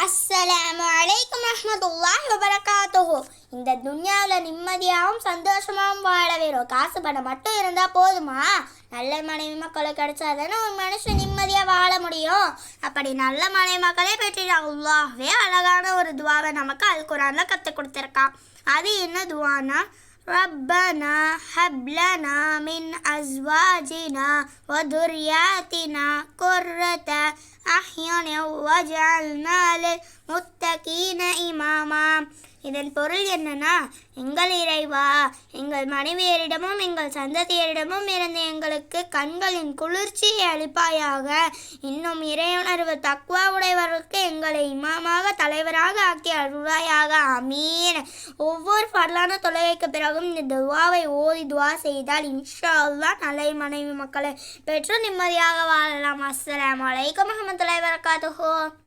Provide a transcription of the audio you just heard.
அஸ்ஸலாமு அலைக்கும் ரஹ்மத்துல்லாஹி வபரகாத்துஹு. இந்த துன்யாவில் நிம்மதியாகவும் சந்தோஷமாகவும் வாழ வேறும் காசு பணம் மட்டும் இருந்தால் போதுமா? நல்ல மனைவி மக்களை கிடைச்சா தானே ஒரு மனுஷன் நிம்மதியாக வாழ முடியும். அப்படி நல்ல மனைவி மக்களே பெற்று அல்லாஹ்வே அழகான ஒரு துவாவை நமக்கு அல் குர்ஆனில் கற்றுக் கொடுத்துருக்கான். அது என்ன துவானா, ரப்பனா ஹப்லனா மின் அஸ்வாஜினா வதுர்யாத்தினா குர்ரத அஹ்யுன் வஜஅல்னா லில் முத்தகீன இமாமா. இதன் பொருள் என்னன்னா, எங்கள் இறைவா, எங்கள் மனைவியரிடமும் எங்கள் சந்ததியரிடமும் இருந்து எங்களுக்கு கண்களின் குளிர்ச்சியை அளிப்பாயாக. இன்னும் இறையுணர்வு தக்வா உடையவர்களுக்கு எங்களை இமாமாக தலைவராக ஆக்கி அருள்வாயாக. அமீன். ஒவ்வொரு ஃபர்லான தொழுகைக்கு பிறகும் இந்த துவாவை ஓதி துவா செய்தால் இன்ஷா அல்லாஹ் நல்ல மனைவி மக்களை பெற்று நிம்மதியாக வாழலாம். அஸ்ஸலாமு அலைக்கும் வரஹ்மத்துல்லாஹி வபரகாத்துஹு.